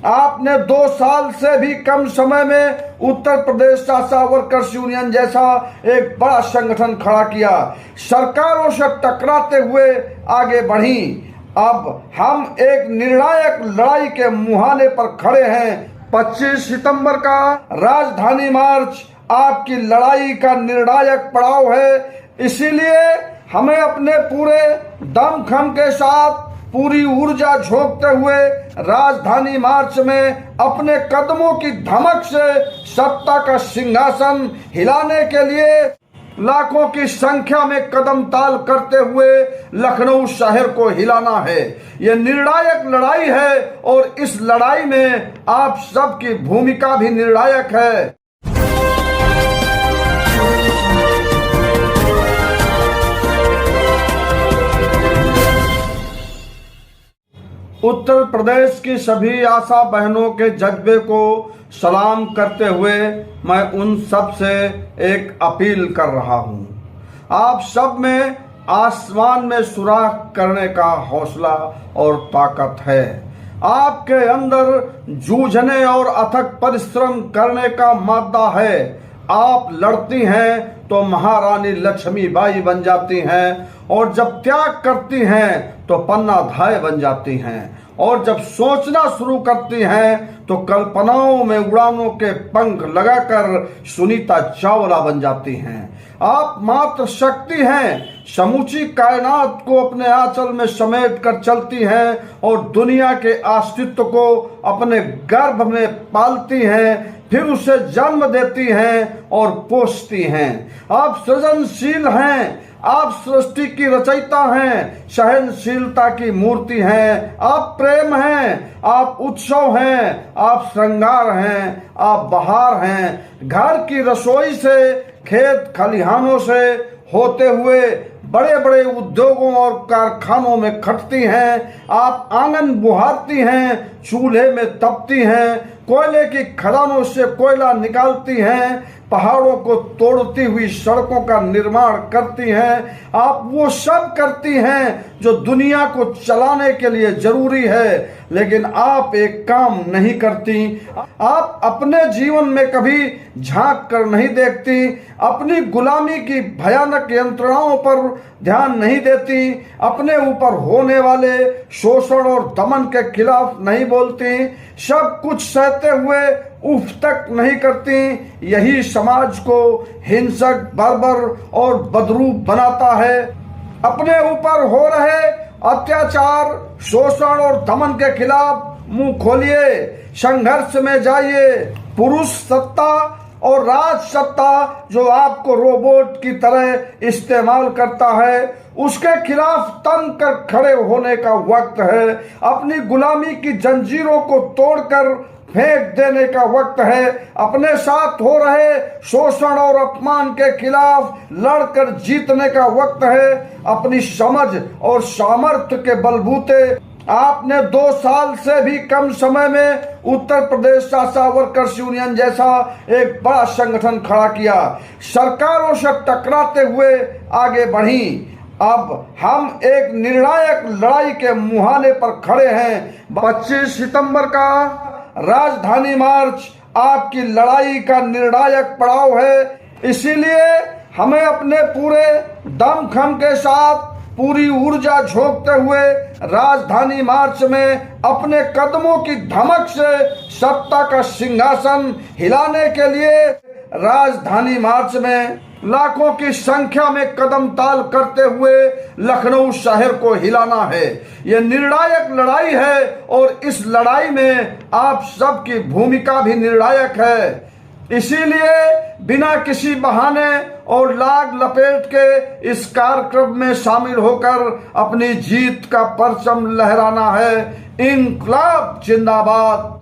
आपने 2 साल से भी कम समय में उत्तर प्रदेश आशा वर्कर्स यूनियन जैसा एक बड़ा संगठन खड़ा किया, सरकारों से टकराते हुए आगे बढ़ी। अब हम एक निर्णायक लड़ाई के मुहाने पर खड़े हैं। 25 सितंबर का राजधानी मार्च आपकी लड़ाई का निर्णायक पड़ाव है, इसीलिए हमें अपने पूरे दमखम के साथ पूरी ऊर्जा झोंकते हुए राजधानी मार्च में अपने कदमों की धमक से सत्ता का सिंहासन हिलाने के लिए लाखों की संख्या में कदम ताल करते हुए लखनऊ शहर को हिलाना है। ये निर्णायक लड़ाई है और इस लड़ाई में आप सबकी भूमिका भी निर्णायक है। उत्तर प्रदेश की सभी आशा बहनों के जज्बे को सलाम करते हुए मैं उन सब से एक अपील कर रहा हूं। आप सब में आसमान में सुराख करने का हौसला और ताकत है। आपके अंदर जूझने और अथक परिश्रम करने का मादा है। आप लड़ती हैं तो महारानी लक्ष्मीबाई बन जाती हैं, और जब त्याग करती हैं तो पन्नाधाय बन जाती हैं, और जब सोचना शुरू करती हैं तो कल्पनाओं में उड़ानों के पंख लगाकर सुनीता चावला बन जाती हैं। आप मात्र शक्ति हैं, समूची कायनात को अपने आंचल में समेट कर चलती हैं और दुनिया के अस्तित्व को अपने गर्भ में पालती हैं, फिर उसे जन्म देती हैं और पोषती हैं। आप सृजनशील हैं, आप सृष्टि की रचयिता हैं, सहनशीलता की मूर्ति हैं, आप प्रेम हैं, आप उत्सव हैं, आप श्रृंगार हैं, आप बहार हैं। घर की रसोई से, खेत खलिहानों से होते हुए बड़े बड़े उद्योगों और कारखानों में खटती हैं। आप आंगन बुहारती हैं, चूल्हे में तपती हैं, कोयले की खदानों से कोयला निकालती हैं, पहाड़ों को तोड़ती हुई सड़कों का निर्माण करती हैं। आप वो सब करती हैं जो दुनिया को चलाने के लिए जरूरी है, लेकिन आप एक काम नहीं करती। आप अपने जीवन में कभी झांक कर नहीं देखती, अपनी गुलामी की भयानक यंत्रणाओं पर ध्यान नहीं देती, अपने ऊपर होने वाले शोषण और दमन के खिलाफ नहीं बोलती, सब कुछ सहते हुए उफ तक नहीं करती। यही समाज को हिंसक, बर्बर और बदरूप बनाता है। अपने ऊपर हो रहे अत्याचार, शोषण और दमन के खिलाफ मुंह खोलिए, संघर्ष में जाइए। पुरुष सत्ता और राज सत्ता जो आपको रोबोट की तरह इस्तेमाल करता है, उसके खिलाफ तन कर खड़े होने का वक्त है। अपनी गुलामी की जंजीरों को तोड़कर फेंक देने का वक्त है। अपने साथ हो रहे शोषण और अपमान के खिलाफ लड़कर जीतने का वक्त है। अपनी समझ और सामर्थ्य के बलबूते आपने 2 साल से भी कम समय में उत्तर प्रदेश आशा वर्कर्स यूनियन जैसा एक बड़ा संगठन खड़ा किया, सरकारों से टकराते हुए आगे बढ़ी। अब हम एक निर्णायक लड़ाई के मुहाने पर खड़े हैं। 25 सितंबर का राजधानी मार्च आपकी लड़ाई का निर्णायक पड़ाव है, इसीलिए हमें अपने पूरे दमखम के साथ पूरी ऊर्जा झोंकते हुए राजधानी मार्च में अपने कदमों की धमक से सत्ता का सिंहासन हिलाने के लिए राजधानी मार्च में लाखों की संख्या में कदम ताल करते हुए लखनऊ शहर को हिलाना है। ये निर्णायक लड़ाई है और इस लड़ाई में आप सबकी भूमिका भी निर्णायक है। इसीलिए बिना किसी बहाने और लाग लपेट के इस कार्यक्रम में शामिल होकर अपनी जीत का परचम लहराना है। इंकलाब जिंदाबाद।